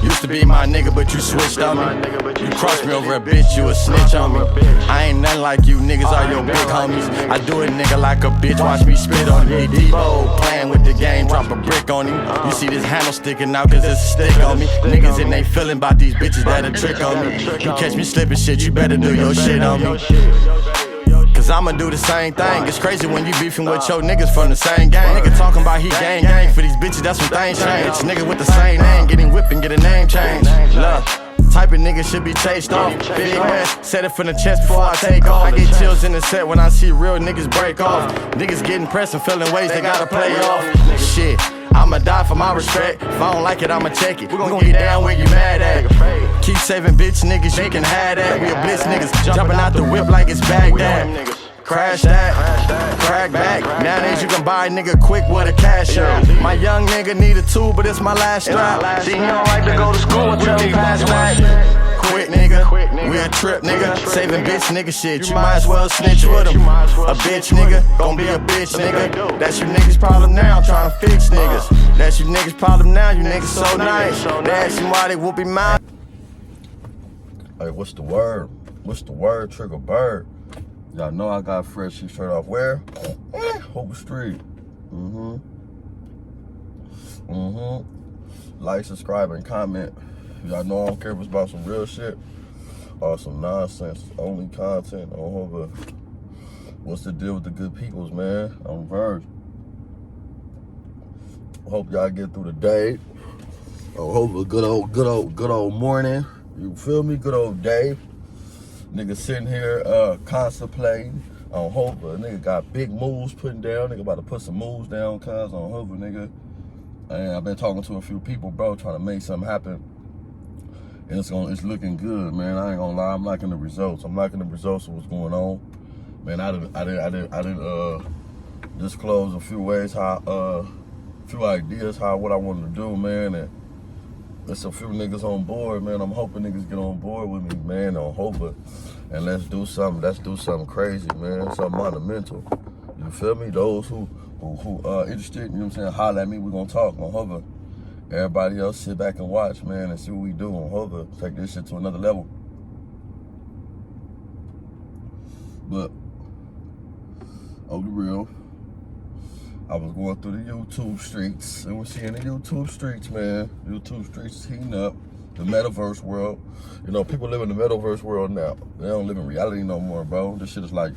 Used to be my nigga, but you switched on me. You crossed me over a bitch, you a snitch on me. I ain't nothing like you niggas, all your big homies. I do it nigga like a bitch, watch me spit on me. Debo playing with the game, drop a brick on him. You see this handle sticking out cause it's a stick on me. Niggas in they feeling about these bitches that a trick on me. You catch me slipping shit, you better do your shit on me. Cause I'ma do the same thing. It's crazy when you beefing with your niggas from the same gang. Nigga talking about he gang for these bitches, that's when things change. Nigga with the same name, getting whipped and get a name change. Look, type of nigga should be chased off. Big man, set it from the chest before I take off. I get chills in the set when I see real niggas break off. Niggas getting pressed and feeling ways they gotta play off. Shit, I'ma die for my respect. If I don't like it, I'ma check it. We gon' get down where you mad at. Keep saving bitch niggas, you can have that. We a blitz niggas, jumping out the whip like it's Baghdad. Crash that, crack back. Nowadays you can buy a nigga quick with a cash out. My young nigga need a tool, but it's my last strap. See, he don't like to go to school until he pass back. Quit nigga, we a trip nigga. Saving bitch nigga shit, you might as well snitch with him. A bitch nigga, gon' be a bitch nigga. That's you niggas problem now, trying to fix niggas. That's you niggas problem now, you niggas so nice. They asking why they whooping mouth. Hey, what's the word? What's the word, Triggerbird? Y'all know I got fresh shit straight off where? Hoover Street. Like, subscribe, and comment. Y'all know I don't care if it's about some real shit or some nonsense. Only content on Hoover. What's the deal with the good peoples, man? On Verge. Hope y'all get through the day. On Hoover, good old morning. You feel me? Good old day. Nigga sitting here contemplating on Hoover. Nigga got big moves putting down. Nigga about to put some moves down, cuz on Hoover, nigga. And I've been talking to a few people, bro, trying to make something happen. And it's looking good, man. I ain't gonna lie. I'm liking the results. I'm liking the results of what's going on. Man, I didn't disclose a few ways how few ideas what I wanted to do, man. And there's a few niggas on board, man. I'm hoping niggas get on board with me, man, on Hoover. And let's do something crazy, man. Something monumental. You feel me? Those who interested, you know what I'm saying, holler at me, we gonna talk on Hoover. Everybody else sit back and watch, man, and see what we do on Hoover. Take this shit to another level. But, on the real, I was going through the YouTube streets, and we're seeing the YouTube streets, man. YouTube streets is heating up. The metaverse world. You know, people live in the metaverse world now. They don't live in reality no more, bro. This shit is like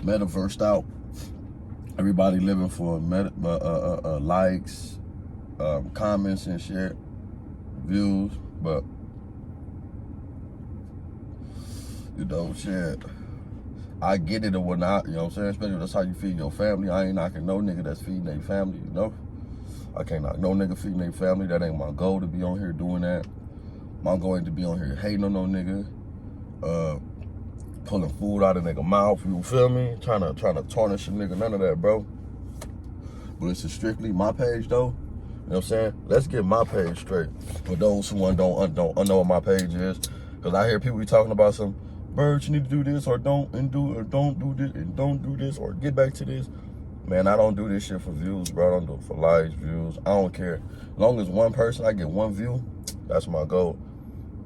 metaversed out. Everybody living for likes, comments and shit, views, but, you know, shit. I get it or whatnot, you know what I'm saying? Especially that's how you feed your family. I ain't knocking no nigga that's feeding their family, you know? I can't knock no nigga feeding their family. That ain't my goal to be on here doing that. My goal ain't to be on here hating on no nigga, pulling food out of nigga mouth, you feel me? Trying to tarnish a nigga, none of that, bro. But it's strictly my page though. You know what I'm saying? Let's get my page straight. For those who don't know what my page is. Cause I hear people be talking about some, Bird, you need to do this or don't do this and don't do this or get back to this. Man, I don't do this shit for views, bro. I don't do it for likes, views. I don't care. As long as one person, I get one view, that's my goal.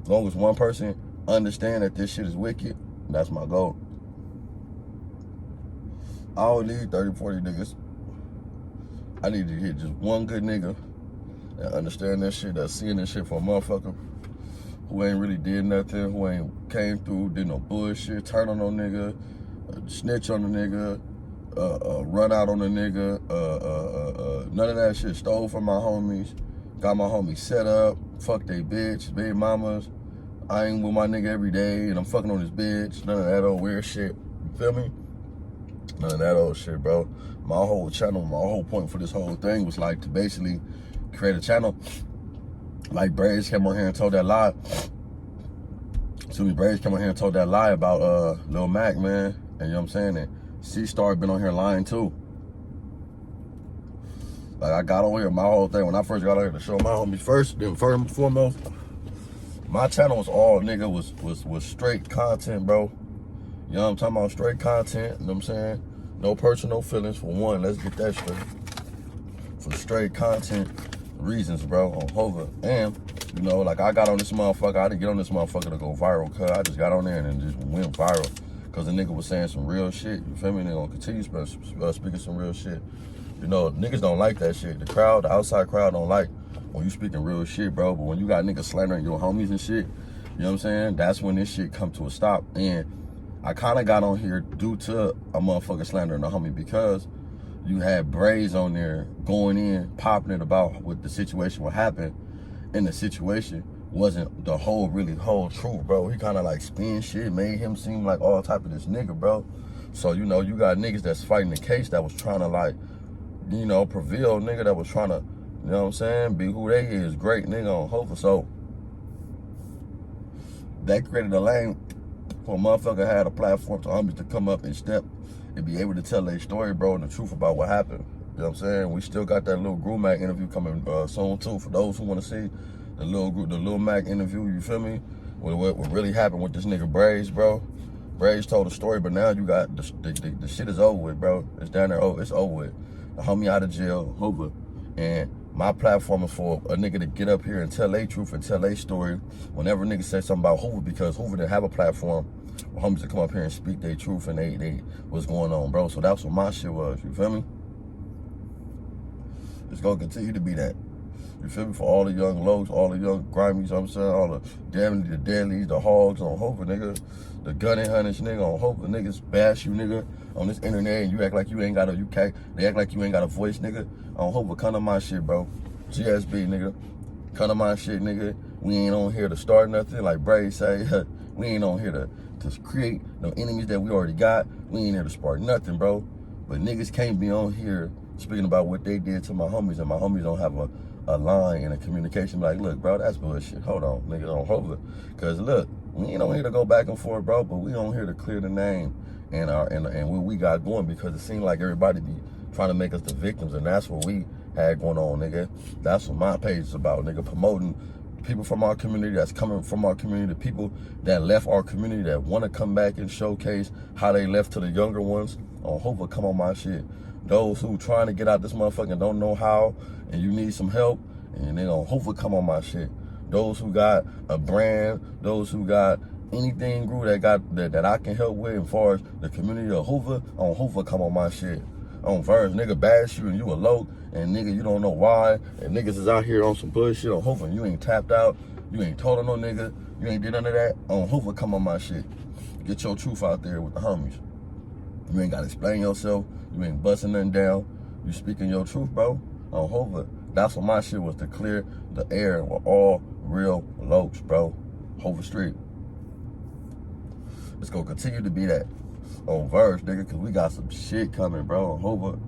As long as one person understand that this shit is wicked, that's my goal. I don't need 30, 40 niggas. I need to hit just one good nigga that understand that shit, that's seeing this shit for a motherfucker who ain't really did nothing, who ain't came through, did no bullshit, turn on no nigga, snitch on the nigga, run out on the nigga, none of that shit. Stole from my homies, got my homies set up, fuck they bitch, baby mamas. I ain't with my nigga every day and I'm fucking on this bitch. None of that old weird shit, you feel me? None of that old shit, bro. My whole channel, my whole point for this whole thing was like to basically create a channel. Like Braze came on here and told that lie. Braze came on here and told that lie about Lil Mack, man. And you know what I'm saying? And C-Star been on here lying too. Like I got on here, my whole thing, when I first got on here to show my homies first and foremost, my channel was all nigga was straight content, bro. You know what I'm talking about? Straight content, you know what I'm saying? No personal feelings for one, let's get that straight. For straight content reasons, bro, on Hoover. And You know, like I got on this motherfucker. I didn't get on this motherfucker to go viral, cuz I just got on there and just went viral. Cause the nigga was saying some real shit. You feel me? They gonna continue speaking some real shit. You know, niggas don't like that shit. The crowd, the outside crowd don't like when you speaking real shit, bro. But when you got niggas slandering your homies and shit, you know what I'm saying? That's when this shit come to a stop. And I kind of got on here due to a motherfucker slandering a homie because you had Braze on there going in, popping it about what the situation would happen. And the situation wasn't the whole truth, bro. He kind of like spin shit, made him seem like all type of this nigga, bro. So, you know, you got niggas that's fighting the case that was trying to like, you know, prevail, nigga, that was trying to, you know what I'm saying, be who they is, great nigga on Hoover. So that created a lane for a motherfucker had a platform to homies to come up and step and be able to tell their story, bro, and the truth about what happened. You know what I'm saying? We still got that little Groove Mack interview coming soon too. For those who want to see the little Mack interview, you feel me? What really happened with this nigga Braze, bro? Braze told a story, but now you got the shit is over with, bro. It's down there, it's over with. The homie out of jail, Hoover, and my platform is for a nigga to get up here and tell their truth and tell their story. Whenever niggas say something about Hoover, because Hoover didn't have a platform, for homies to come up here and speak their truth and they what's going on, bro. So that's what my shit was. You feel me? It's gonna continue to be that. You feel me? For all the young lows, all the young grimies, you know what I'm saying, all the deadlies, the hogs on Hoover, nigga. The gunning hunters, nigga, on Hoover. Niggas bash you, nigga, on this internet, and you act like you ain't got a, they act like you ain't got a voice, nigga. On Hoover, come to my shit, bro. GSB, nigga. Come to my shit, nigga. We ain't on here to start nothing, like Braze say. We ain't on here to create no enemies that we already got. We ain't here to spark nothing, bro. But niggas can't be on here speaking about what they did to my homies, and my homies don't have a line and a communication like, look, bro, that's bullshit. Hold on, nigga, on Hoover. Because, look, we ain't on here to go back and forth, bro, but we on here to clear the name and what we got going, because it seemed like everybody be trying to make us the victims, and that's what we had going on, nigga. That's what my page is about, nigga, promoting people from our community, that's coming from our community, the people that left our community that want to come back and showcase how they left to the younger ones. On Hoover, come on my shit. Those who trying to get out this motherfucker and don't know how, and you need some help, and they on Hoover, come on my shit. Those who got a brand, those who got anything grew that I can help with as far as the community of Hoover, on Hoover, come on my shit. On Verse, nigga bash you and you a low, and nigga you don't know why, and niggas is out here on some bullshit on Hoover, and you ain't tapped out, you ain't told on no nigga, you ain't did none of that. On Hoover, come on my shit. Get your truth out there with the homies. You ain't gotta explain yourself, you ain't busting nothing down, you speaking your truth, bro. On Hoover, that's what my shit was, to clear the air with all real locs, bro. Hoover Street. It's gonna continue to be that. On Verse, nigga, cause we got some shit coming, bro, on Hoover.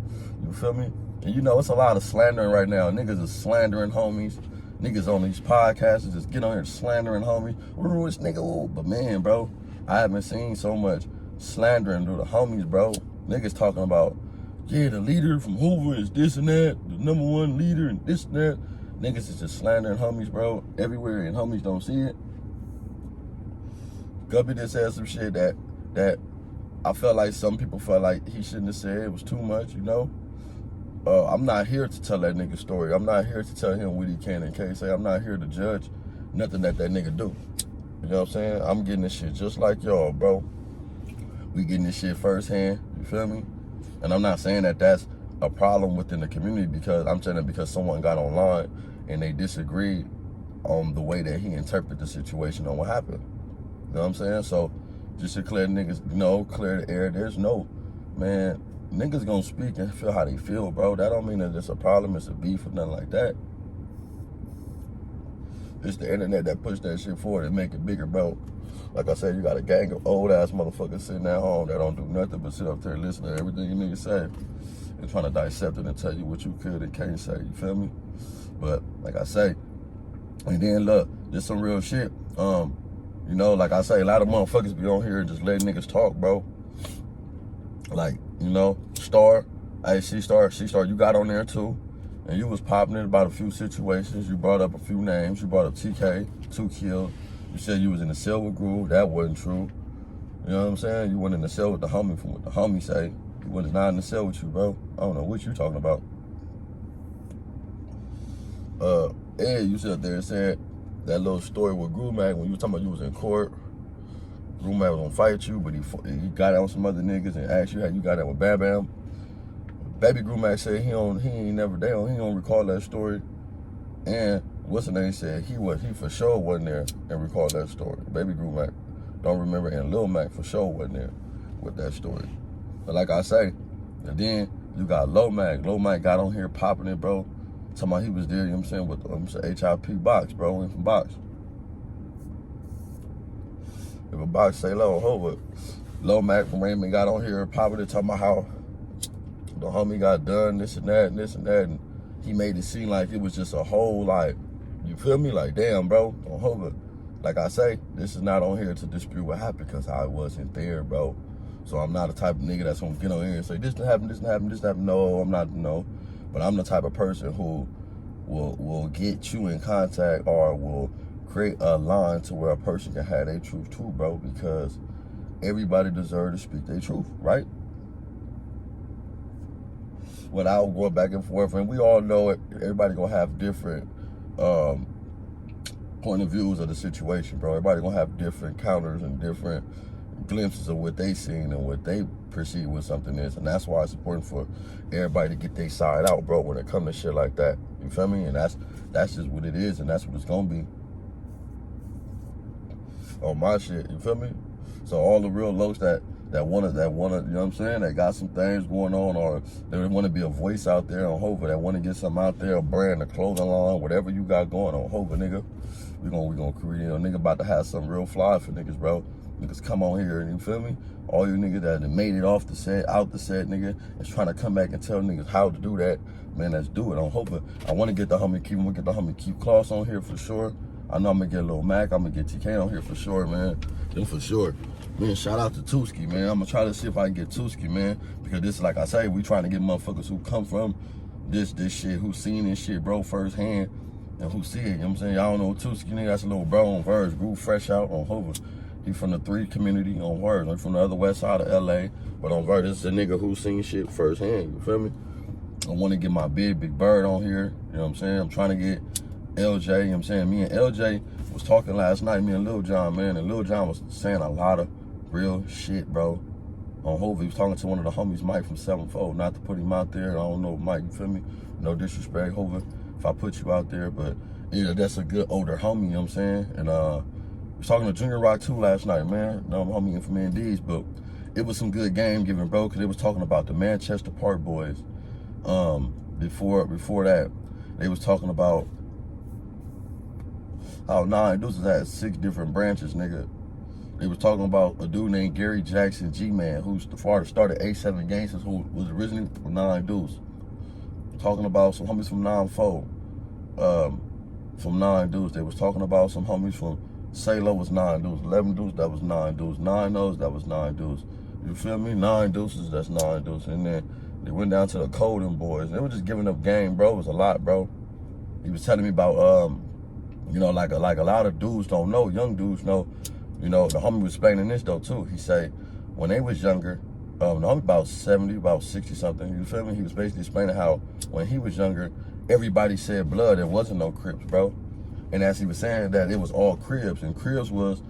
You feel me? And you know, it's a lot of slandering right now. Niggas is slandering homies. Niggas on these podcasts just get on here slandering homies. Ooh, this nigga, ooh. But man, bro, I haven't seen so much slandering to the homies, bro. Niggas talking about, yeah, the leader from Hoover is this and that, the #1 leader and this and that. Niggas is just slandering homies, bro, everywhere, and homies don't see it. Guppy just said some shit that I felt like some people felt like he shouldn't have said. It was too much, you know? I'm not here to tell that nigga story. I'm not here to tell him what he can and can't say. I'm not here to judge nothing that nigga do. You know what I'm saying? I'm getting this shit just like y'all, bro. We getting this shit firsthand, you feel me? And I'm not saying that that's a problem within the community, because I'm saying that because someone got online and they disagreed on the way that he interpreted the situation on what happened. You know what I'm saying? So just to clear niggas, you know, clear the air, there's no, man, niggas gonna speak and feel how they feel, bro. That don't mean that it's a problem, it's a beef or nothing like that. It's the internet that pushed that shit forward and make it bigger, bro. Like I said, you got a gang of old ass motherfuckers sitting at home that don't do nothing but sit up there and listen to everything you niggas say and trying to dissect it and tell you what you could and can't say, you feel me? But like I say, and then look, there's some real shit. You know, like I say, a lot of motherfuckers be on here and just letting niggas talk, bro. Like, you know, Star, hey, C-Star, you got on there too. And you was popping it about a few situations. You brought up a few names. You brought up TK, 2 Kill. You said you was in the cell with Groove. That wasn't true. You know what I'm saying? You went in the cell with the homie, from what the homie say. He was not in the cell with you, bro. I don't know what you talking about. Ed, you sat there and said that little story with Groove Mack when you was talking about you was in court. Groove Mack was gonna fight you, but he got out with some other niggas and asked you how you got out with Bam Bam. Baby Groove Mack said he don't recall that story. And what's the name said he for sure wasn't there and recalled that story. Baby Groove Mack don't remember, and Lil Mac for sure wasn't there with that story. But like I say, and then you got Lil Mac. Lil Mac got on here popping it, bro. Talking about he was there, you know what I'm saying, with HIP box, bro, went from box. If a box say low, Hoover, Lil Mac from Raymond got on here popping it, talking about how the homie got done, this and that, and this and that, and he made it seem like it was just a whole, like, you feel me? Like, damn, bro, on Hoover. Like I say, this is not on here to dispute what happened because I wasn't there, bro. So I'm not the type of nigga that's gonna get on here and say, this didn't happen, this didn't happen, this didn't happen. No, I'm not, no. But I'm the type of person who will get you in contact or will create a line to where a person can have their truth too, bro, because everybody deserves to speak their truth, right? Without going back and forth, and we all know it, everybody gonna have different point of views of the situation, bro. Everybody gonna have different counters and different glimpses of what they seen and what they perceive what something is, and that's why it's important for everybody to get their side out, bro, when it comes to shit like that. You feel me? And that's just what it is, and that's what it's gonna be on my shit. You feel me? So all the real locs that wanna, you know what I'm saying, that got some things going on, or they want to be a voice out there on Hoover, that want to get something out there, a brand, a clothing line, whatever you got going on Hoover, nigga. We gonna create, nigga about to have something real fly for niggas, bro. Niggas come on here, and you feel me? All you niggas that made it off the set, out the set, nigga, is trying to come back and tell niggas how to do that. Man, let's do it. I'm hoping. I want to get the homie Keep Kloss on here for sure. I know I'm gonna get Lil Mac. I'm gonna get TK on here for sure, man. Them for sure. Man, shout out to Tuski, man. I'm gonna try to see if I can get Tuski, man, because this, like I say, we trying to get motherfuckers who come from this shit, who seen this shit, bro, firsthand, and who see it. You know what I'm saying? Y'all don't know Tuski, nigga. That's a little bro on Verge, grew fresh out on Hoover. He from the 3 community on Verge. I'm from the other west side of LA, but on Verge, this is a nigga who seen shit firsthand. You feel me? I want to get my big bird on here. You know what I'm saying? I'm trying to get LJ. You know what I'm saying? Me and LJ was talking last night, me and Lil John, man, and Lil John was saying a lot of real shit, bro. On Hoover, he was talking to one of the homies, Mike from 7-4, not to put him out there. I don't know, Mike, you feel me? No disrespect, Hoover, if I put you out there, but yeah, that's a good older homie, you know what I'm saying? And was talking to Junior Rock too last night, man. No, homie in from Indies, but it was some good game giving, bro, because they was talking about the Manchester Park boys. Before that, they was talking about how 9 Deuces had 6 different branches, nigga. They was talking about a dude named Gary Jackson G-Man, who's the father started A7 Gangsters, who was originally from 9 Deuces. Talking about some homies from 9-4, from 9 Deuces. They was talking about some homies from Salo was 9 Deuces, 11 Deuces, that was 9 Deuces, 9 O's, that was 9 Deuces. You feel me? 9 Deuces, that's 9 Deuces. And then they went down to the Coding boys. They were just giving up game, bro. It was a lot, bro. He was telling me about, you know, like a lot of dudes don't know, young dudes know. You know, the homie was explaining this though too. He said when they was younger, the homie about 70, about 60 something, you feel me? He was basically explaining how when he was younger, everybody said blood, there wasn't no Crips, bro. And as he was saying that, it was all Crips, and Crips was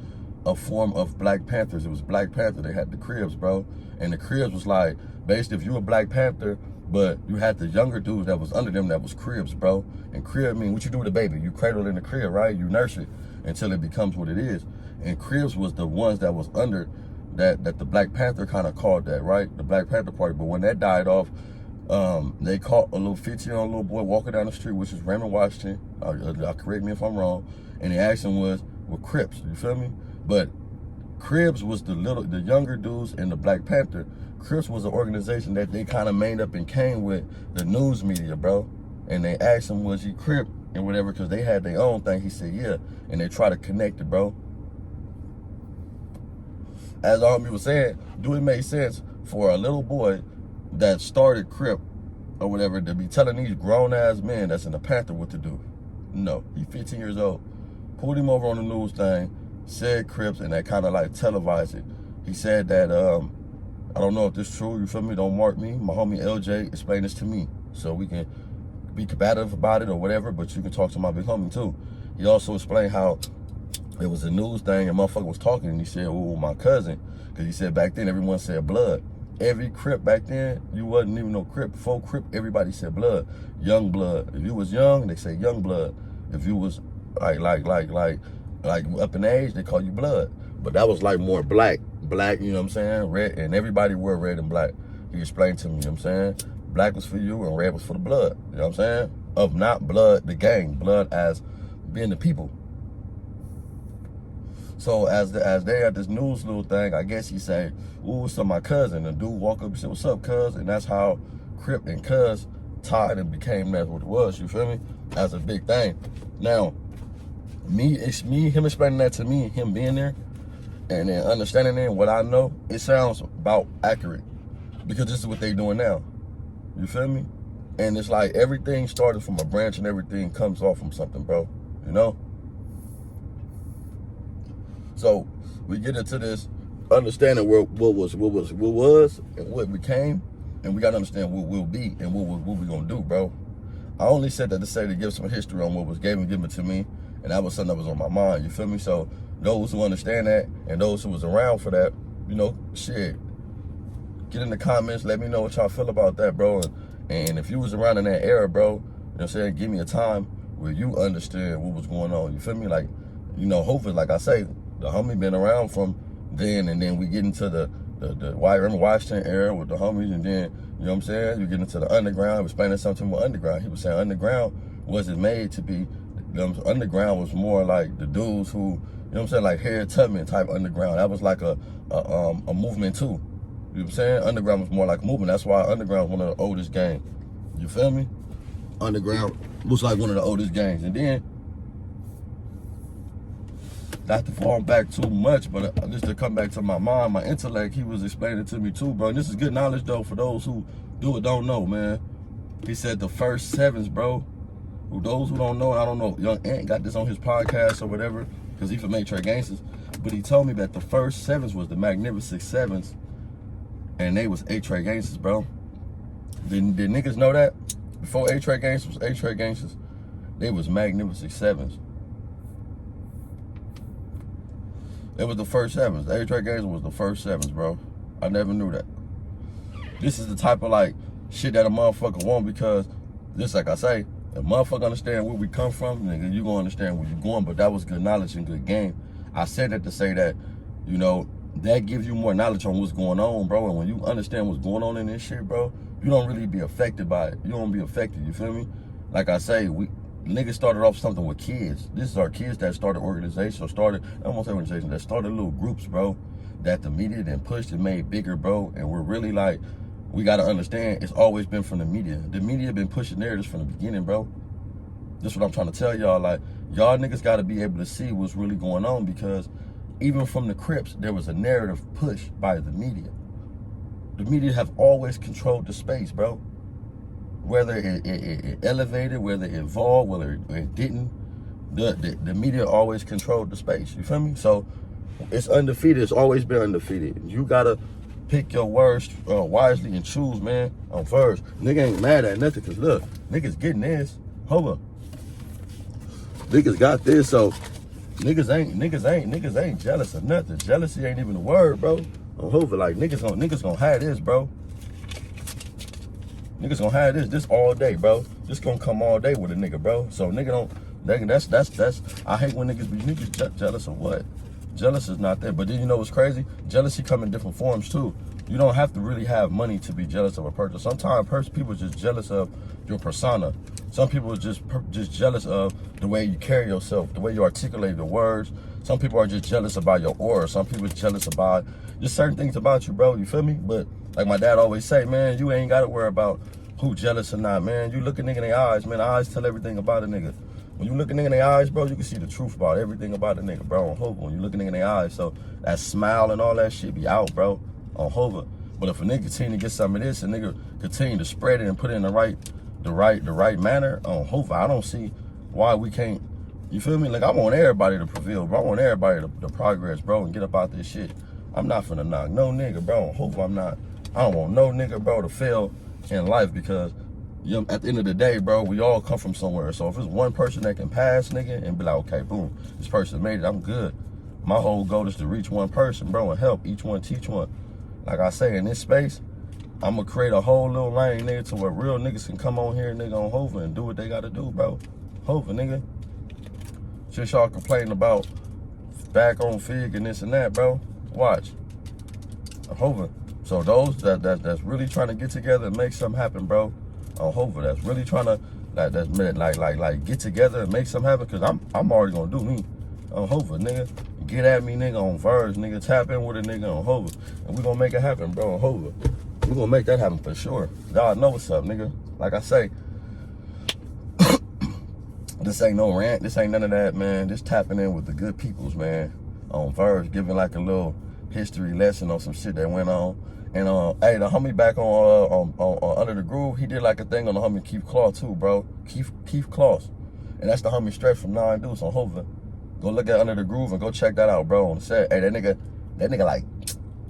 a form of Black Panthers. It was Black Panther, they had the Crips, bro. And the Crips was like, basically if you were Black Panther, but you had the younger dudes that was under them that was Crips, bro. And crib mean what you do with a baby. You cradle it in the crib, right? You nurse it until it becomes what it is. And Crips was the ones that was under that the Black Panther kind of called that, right? The Black Panther Party. But when that died off, they caught a little 15-year-old little boy walking down the street, which is Raymond Washington. Correct me if I'm wrong. And the action was with Crips, you feel me? But Crips was the younger dudes in the Black Panther. Crips was an organization that they kind of made up and came with the news media, bro. And they asked him, was he Crip and whatever, because they had their own thing. He said, yeah. And they tried to connect it, bro. As all was saying, do it make sense for a little boy that started Crip or whatever to be telling these grown-ass men that's in the Panther what to do? No, he's 15 years old. Pulled him over on the news thing, said Crips, and they kind of like televised it. He said that, I don't know if this is true, you feel me? Don't mark me. My homie LJ explained this to me so we can be combative about it or whatever, but you can talk to my big homie too. he also explained how it was a news thing and motherfucker was talking and he said, oh, my cousin. Because he said back then everyone said blood. Every Crip back then, you wasn't even no Crip. Before Crip, everybody said blood. Young blood. If you was young, they say young blood. If you was like up in age, they call you blood. But that was like more black, you know what I'm saying? Red, and everybody wore red and black. He explained to me, you know what I'm saying? Black was for you and red was for the blood, you know what I'm saying? Of not blood, the gang, blood as being the people. So as they had this news little thing, I guess he said, ooh, so my cousin, and dude walk up and said, what's up, cuz? And that's how Crip and cuz tied and became that's what it was, you feel me? As a big thing. Now, him explaining that to me, him being there, and then understanding it, what I know, it sounds about accurate. Because this is what they doing now. You feel me? And it's like everything started from a branch and everything comes off from something, bro. You know? So we get into this understanding what was and what became, and we gotta understand what will be and what we gonna do, bro. I only said that to say to give some history on what was given to me, and that was something that was on my mind, you feel me? So those who understand that and those who was around for that, you know, shit, get in the comments, let me know what y'all feel about that, bro. And if you was around in that era, bro, you know what I'm saying, give me a time where you understand what was going on, you feel me? Like, you know, hopefully, like I say, the homie been around from then, and then we get into the Washington era with the homies, and then, you know what I'm saying, you get into the underground. I was explaining something with underground. He was saying underground wasn't made to be, you know, underground was more like the dudes who, you know what I'm saying, like Harriet Tubman type underground. That was like a movement too. You know what I'm saying? Underground was more like a movement. That's why underground was one of the oldest gangs. You feel me? Underground was like one of the oldest gangs. And then, not to fall back too much, but just to come back to my mind, my intellect, he was explaining to me too, bro. And this is good knowledge though for those who do or don't know, man. He said the first sevens, bro. Those who don't know, I don't know, Young Ant got this on his podcast or whatever, because he from Trey Gangsters. But he told me that the first sevens was the Magnificent Sevens, and they was Trey Gangsters, bro. Did niggas know that? Before Trey Gangsters was Trey Gangsters, they was Magnificent Sevens. It was the first sevens. The Trey Gangsters was the first sevens, bro. I never knew that. This is the type of like shit that a motherfucker want, because just like I say, if motherfucker understand where we come from, nigga, you gonna understand where you're going. But that was good knowledge and good game. I said that to say that, you know, that gives you more knowledge on what's going on, bro. And when you understand what's going on in this shit, bro, you don't really be affected by it. You don't be affected, you feel me? Like I say, niggas started off something with kids. This is our kids that started organizations, I don't want to say organizations, that started little groups, bro, that the media then pushed and made bigger, bro. And we're really like, we got to understand, it's always been from the media. The media been pushing narratives from the beginning, bro. This is what I'm trying to tell y'all. Like, y'all niggas got to be able to see what's really going on, because even from the Crips, there was a narrative push by the media. The media have always controlled the space, bro. Whether it elevated, whether it evolved, whether it didn't, the media always controlled the space. You feel me? So it's undefeated. It's always been undefeated. You gotta pick your words wisely and choose, man. On first, nigga ain't mad at nothing, cause look, niggas getting this. Hold up, niggas got this. So niggas ain't jealous of nothing. Jealousy ain't even a word, bro. On Hoover, like niggas gonna have this, bro. Niggas gonna have this all day, bro. This gonna come all day with a nigga, bro. So that's I hate when niggas jealous of what? Jealous is not there. But then you know what's crazy? Jealousy come in different forms too. You don't have to really have money to be jealous of a person. Sometimes people are just jealous of your persona. Some people are just jealous of the way you carry yourself, the way you articulate the words. Some people are just jealous about your aura. Some people are jealous about just certain things about you, bro. You feel me? But like my dad always say, man, you ain't got to worry about who jealous or not, man. You look a nigga in the eyes, man. The eyes tell everything about a nigga. When you look a nigga in the eyes, bro, you can see the truth about everything about a nigga, bro, on Hoover. When you look a nigga in the eyes, so that smile and all that shit be out, bro, on Hoover. But if a nigga continue to get some of this, a nigga continue to spread it and put it in the right manner on Hoover, I don't see why we can't. You feel me? Like, I want everybody to prevail, bro. I want everybody to progress, bro, and get up out this shit. I'm not finna knock no nigga, bro. On Hoover, I'm not. I don't want no nigga, bro, to fail in life, because You know, at the end of the day, bro, we all come from somewhere. So if it's one person that can pass, nigga, and be like, okay, boom, this person made it, I'm good. My whole goal is to reach one person, bro, and help each one teach one. Like I say, in this space, I'm gonna create a whole little lane, nigga, to where real niggas can come on here, nigga, on Hoover and do what they gotta do, bro. Hoover, nigga. Just y'all complaining about back on Fig and this and that, bro. Watch. Hoover. So those that's really trying to get together and make something happen, bro. On Hoover, that's really trying to like get together and make something happen, cause I'm already gonna do me on Hoover, nigga. Get at me, nigga, on Verge, nigga. Tap in with a nigga on Hoover, and we gonna make it happen, bro. On Hoover, we gonna make that happen for sure. Y'all know what's up, nigga. Like I say, this ain't no rant. This ain't none of that, man. Just tapping in with the good peoples, man. On Verge, giving like a little history lesson on some shit that went on. And hey, the homie back on Under the Groove, he did like a thing on the homie Keith Claw too, bro. Keith Claws, and that's the homie Stretch from 9 Deuce on Hoover. Go look at Under the Groove and go check that out, bro. On the set, hey, that nigga like,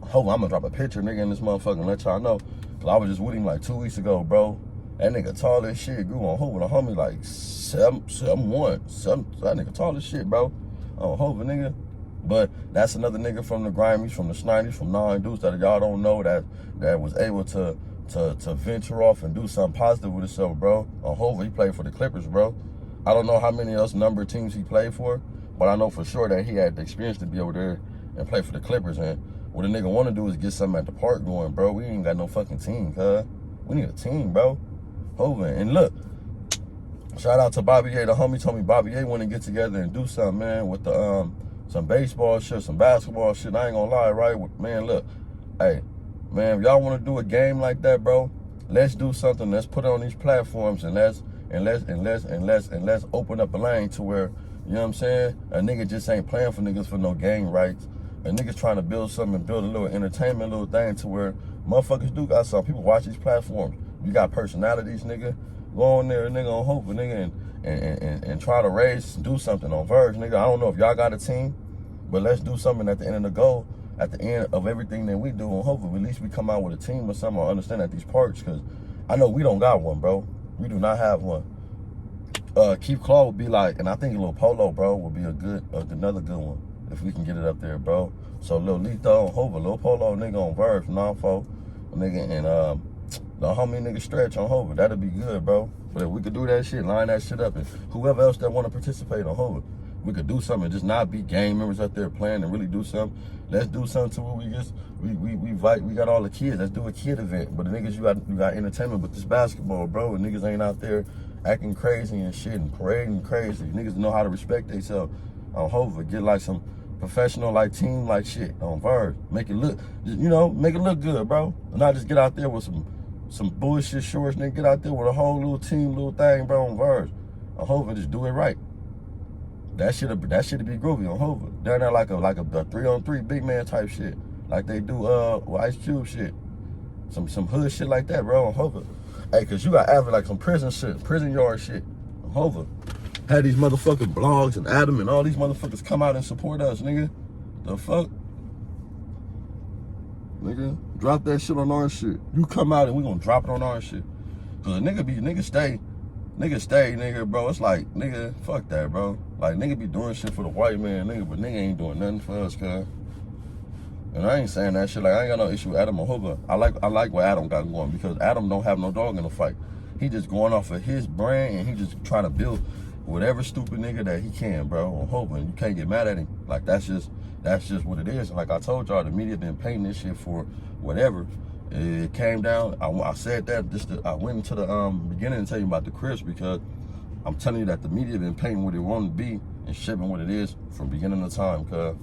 Hoover, I'm gonna drop a picture, nigga, in this motherfucker and let y'all know. Cause I was just with him like 2 weeks ago, bro. That nigga tall as shit, grew on Hoover. The homie like 7'1", that nigga tall as shit, bro. On Hoover, nigga. But that's another nigga from the Grimies, from the Schneiders, from 9 Deuce that y'all don't know that was able to venture off and do something positive with himself, bro. On Hoover, he played for the Clippers, bro. I don't know how many else number of teams he played for, but I know for sure that he had the experience to be over there and play for the Clippers. And what a nigga want to do is get something at the park going, bro. We ain't got no fucking team, cuz. We need a team, bro. Hoover. And look, shout out to Bobby A. The homie told me Bobby A want to get together and do something, man, with the some baseball shit, some basketball shit. I ain't gonna lie, right? Man, look, hey, man, if y'all want to do a game like that, bro, let's do something. Let's put it on these platforms and let's open up a lane to where, you know what I'm saying, a nigga just ain't playing for niggas for no game rights. A nigga's trying to build something and build a little entertainment, little thing to where motherfuckers do got some people watch these platforms. You got personalities, nigga. Go on there, nigga, on Hoover, nigga, and try to raise, do something on Verge, nigga. I don't know if y'all got a team, but let's do something at the end of the goal, at the end of everything that we do on Hoover. At least we come out with a team or something, or understand at these parks, because I know we don't got one, bro. We do not have one. Keith Claw would be like, and I think a little Polo, bro, would be another good one if we can get it up there, bro. So Lil Letho on Hoover, Lil Polo nigga on Verge, 9-4, nigga, and the homie nigga Stretch on Hoover. That'd be good, bro. But if we could do that shit, line that shit up, and whoever else that want to participate on Hoover, we could do something, just not be gang members out there playing and really do something. Let's do something to where we got all the kids. Let's do a kid event. But the niggas, you got entertainment with this basketball, bro. And niggas ain't out there acting crazy and shit and parading crazy. Niggas know how to respect themselves on Hoover. Get like some professional like team like shit on Verge. Make it look, you know, make it look good, bro. And not just get out there with some bullshit shorts, nigga. Get out there with a whole little team, little thing, bro, on Verge. On Hoover, just do it right. That shit'd be groovy on Hoover. Down there like a 3-on-3 big man type shit, like they do with Ice Cube shit. Some hood shit like that, bro, on Hoover. Hey, cause you got average like some prison yard shit on Hoover. Had these motherfucking blogs and Adam and all these motherfuckers come out and support us, nigga. The fuck? Nigga, drop that shit on our shit. You come out and we gonna drop it on our shit. Cause a nigga stay, nigga, bro. It's like, nigga, fuck that, bro. Like, nigga be doing shit for the white man, nigga, but nigga ain't doing nothing for us, cuz. And I ain't saying that shit, like, I ain't got no issue with Adam or Hoover. I like what Adam got going, because Adam don't have no dog in the fight. He just going off of his brand, and he just trying to build whatever stupid nigga that he can, bro, on Hoover, and you can't get mad at him. Like, that's just what it is. And like I told y'all, the media been painting this shit for whatever. It came down, I said that, I went into the beginning and tell you about the Crips, because I'm telling you that the media been painting what it want to be and shaping what it is from beginning of time, cuz.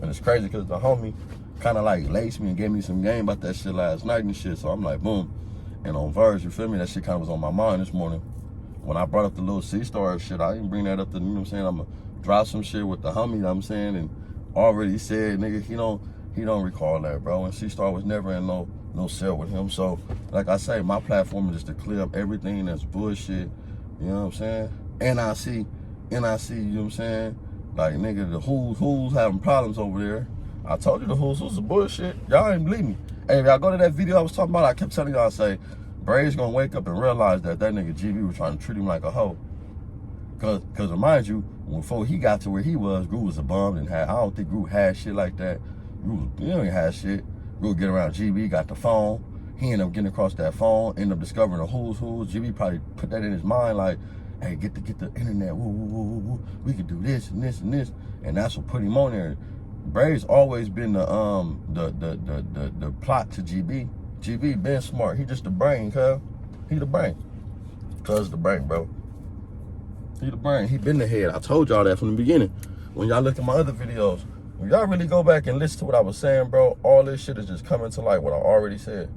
And it's crazy, because the homie kind of like laced me and gave me some game about that shit last night and shit, so I'm like, boom. And on Verge, you feel me, that shit kind of was on my mind this morning. When I brought up the little C-Star shit, I didn't bring that up to, you know what I'm saying, I'm going to drop some shit with the homie, you know what I'm saying, and already said, nigga, he don't recall that, bro, and C-Star was never in no cell with him. So, like I say, my platform is just to clear up everything that's bullshit, you know what I'm saying, NIC, you know what I'm saying, like, nigga, the who's having problems over there. I told you the who's are bullshit. Y'all ain't believe me. Hey, if y'all go to that video I was talking about, I kept telling y'all, I say, Braze gonna wake up and realize that nigga GB was trying to treat him like a hoe. Cause remind you, before he got to where he was, Groove was a bum and I don't think Groove had shit like that. Groove, he ain't had shit. Groove get around GB, got the phone. He ended up getting across that phone, ended up discovering the who's. GB probably put that in his mind like, hey, get the internet, woo. We could do this and this and this. And that's what put him on there. Braze always been the plot to GB. GB been smart. He just the brain, cuz. He the brain. Cuz the brain, bro. He the brain. He been the head. I told y'all that from the beginning. When y'all look at my other videos, when y'all really go back and listen to what I was saying, bro, all this shit is just coming to light, what I already said.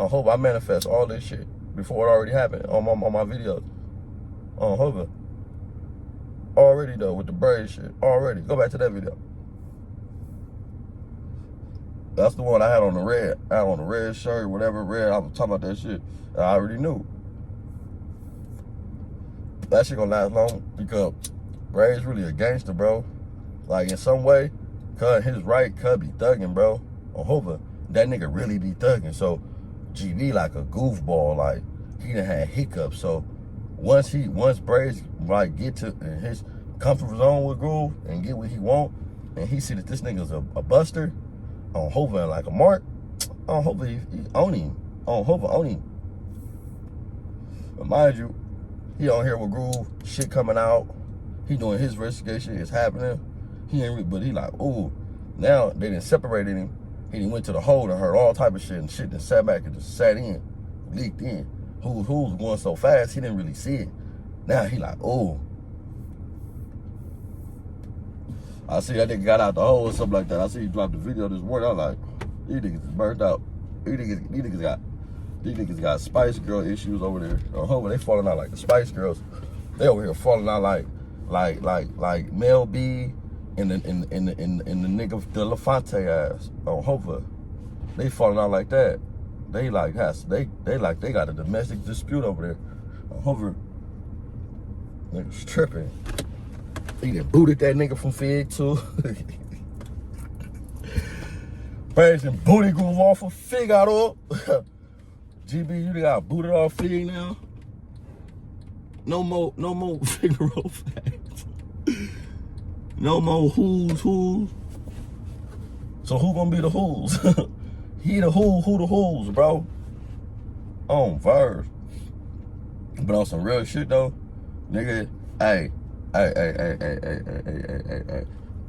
I hope I manifest all this shit before it already happened on my videos. On Hoover. Already, though, with the braze shit. Already. Go back to that video. That's the one I had on the red. I had on the red shirt, whatever red. I was talking about that shit. I already knew. That shit gonna last long because Braze really a gangster, bro. Like, in some way, cuz his right could be thugging, bro. On Hoover, that nigga really be thugging. So, GB like a goofball. Like, he done had hiccups. So, once Braze, like, get to his comfort zone with Groove and get what he want, and he see that this nigga's a buster, on Hoover and like a mark, on Hoover, he own him. On Hoover, own him. But mind you, he on here with Groove, shit coming out. He doing his investigation, it's happening. He ain't, but he like, ooh. Now they done separated him. He done went to the hole and heard all type of shit, and shit then sat back and just sat in, leaked in. Who's was going so fast, he didn't really see it. Now he like, ooh. I see that nigga got out the hole or something like that. I see he dropped the video this morning. I'm like, these niggas is burnt out. These niggas got Spice Girl issues over there. Hoover, they falling out like the Spice Girls. They over here falling out like Mel B and the nigga Delafante ass on Hoover. They falling out like that. They like they got a domestic dispute over there. On Hoover, niggas tripping. He done booted that nigga from Fig too. Braze and booty Groove off of Fig out of. GB, you done got booted off Fig now. No more Figaro facts. No more who's. So who gonna be the who's? He the who the who's, bro. On verse. But on some real shit though, nigga, hey.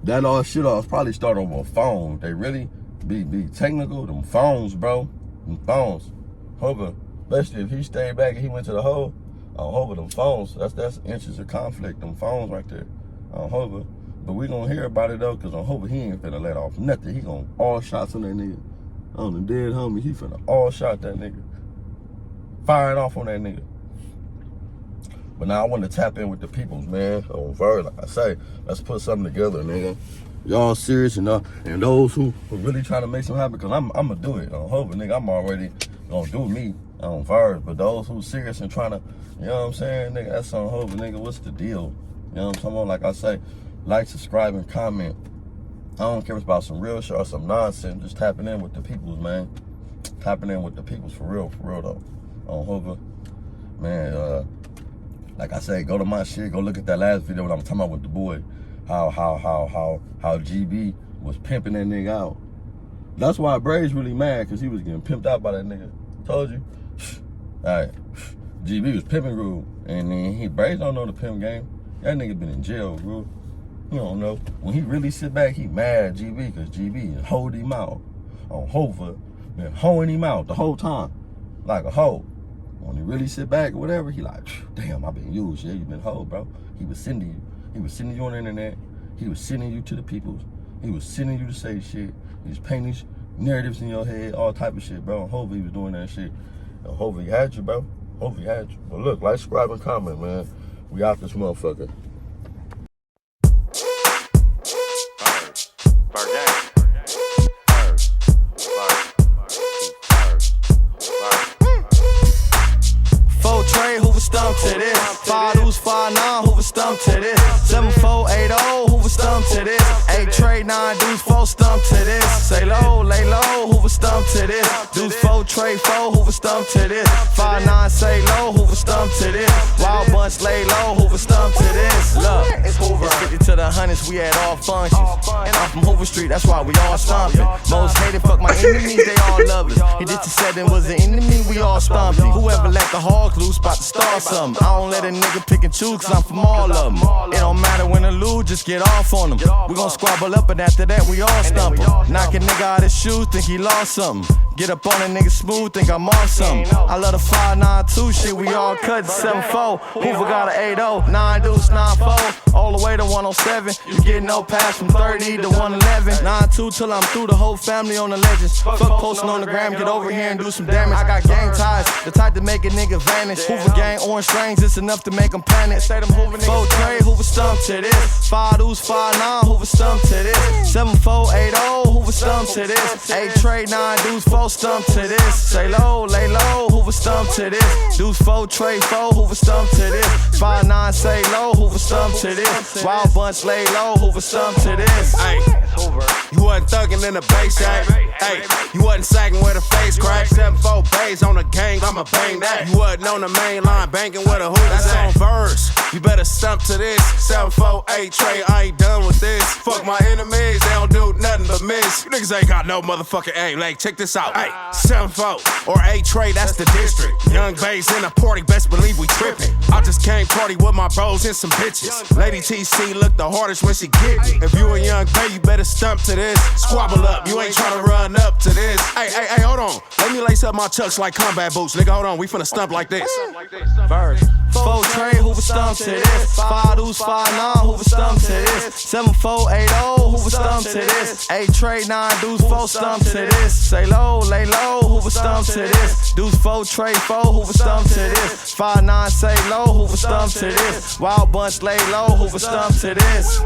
That all shit off probably start over a phone. They really be technical. Them phones, bro. Them phones. Hoover, especially if he stayed back and he went to the hole. On Hoover, them phones. That's inches of conflict. Them phones right there. On Hoover. But we gonna hear about it though, cause on Hoover he ain't finna let off nothing. He gonna all shots on that nigga. On the dead homie, he finna all shot that nigga. Firing off on that nigga. But now I want to tap in with the peoples, man. On Verse, like I say, let's put something together, nigga. Y'all serious and those who really trying to make something happen, because I'm going to do it. On Hoover, nigga, I'm already going to do me on Verse. But those who serious and trying to, you know what I'm saying, nigga, that's on Hoover, nigga, what's the deal? You know what I'm talking about? Like I say, like, subscribe, and comment. I don't care if it's about some real shit or some nonsense. Just tapping in with the peoples, man. Tapping in with the peoples for real though. On Hoover, man, like I say, go to my shit, go look at that last video when I'm talking about with the boy. How GB was pimping that nigga out. That's why Braze really mad, cause he was getting pimped out by that nigga. Told you. Alright. GB was pimping Groove. And then Braze don't know the pimp game. That nigga been in jail, Groove. You don't know. When he really sit back, he mad at GB, cause GB hold him out. On Hoover, been hoeing him out the whole time. Like a hoe. When he really sit back or whatever, he like, damn, I been used. Yeah, you been hoe, bro. He was sending you. He was sending you on the internet. He was sending you to the peoples. He was sending you to say shit. He was painting narratives in your head, all type of shit, bro. And Hoover, he was doing that shit. And Hoover, he had you, bro. Hoover, he had you. But look, like, subscribe, and comment, man. We out this motherfucker. Stomp to this. 5 deuce 5 9 Hoover stomp to this. 7480 Hoover stomp to this. 8 trade 9 deuce 4 stomp to this. Say low, lay low, Hoover stomp to this. Deuce 4 Trey 4, Hoover stomp to this. 5-9 say low, Hoover stomp to this. Wild bunch lay low, Hoover stomp to this. Look, it's Hoover. It's 50 to the hundreds, we at all functions. And I'm from Hoover Street, that's why we all stomping. Most hated, fuck my enemies, they all love us. He did to 7 was an enemy, we all stomping. Whoever let the hog loose, bout to start something. I don't let a nigga pick and choose, cause I'm from all of them. It don't matter when I lose, just get off on them. We gon' squabble up, and after that, we all stump him. Knock a nigga out his shoes, think he lost something. Get up on a nigga smooth, think I'm off something. I love the 5-9-2 shit, we all cut 7-4. Hoover got an 8-0, 9 deuce, 9-4. All the way to 107. You get no pass from 30 to 111. 9-2 till I'm through, the whole family on the legends. Fuck posting on the gram, get over here and do some damage. I got gang ties, the type to make a nigga vanish. Hoover gang, orange strings, it's enough to make them panic. Say them Hoover niggas. 4 Trey, Hoover stump to this. 5 deuce, 5-9, Hoover stump to this. 7-4, 8-0, Hoover stump to this. 8 Trey, 9 deuce, 4 stump to this. Say low, lay low, Hoover stump to this. Deuce 4, Trey 4, Hoover stump to this. 5-9 say low, Hoover stump to this. Wild bunch lay low, Hoover stump to this. Ay, you wasn't thuggin' in the base, ay. You wasn't sagging with a face crack. 7-4 bass on the gang, I'ma bang that. You wasn't on the main line banging with a Hoover. That's on verse. You better stump to this. 7-4, 8 Trey, I ain't done with this. Fuck my enemies, they don't do nothing but miss. You niggas ain't got no motherfucking aim. Like, check this out. Ay, 7-4 or 8 Trey, that's the district. Young bays in the party, best believe we trippin'. I just came party with my bros and some bitches. Lady TC look the hardest when she get me. If you a young bay, you better stump to this. Squabble up, you ain't tryna run up to this. Hey, hold on. Let me lace up my chucks like combat boots. Nigga, hold on, we finna stump like this. Verse. 4 Trey, Hoover stump to this. 5 deuce, 5-9, Hoover stump to this. 7-4, 8-0, Hoover stump to this. 8 Trey, 9 deuce, 4 stump to this. Say low, lay low, Hoover stump to this. Deuce 4, Trey 4, Hoover stump to this. 5-9 say low, Hoover stump to this. Wild bunch lay low, Hoover stump to this.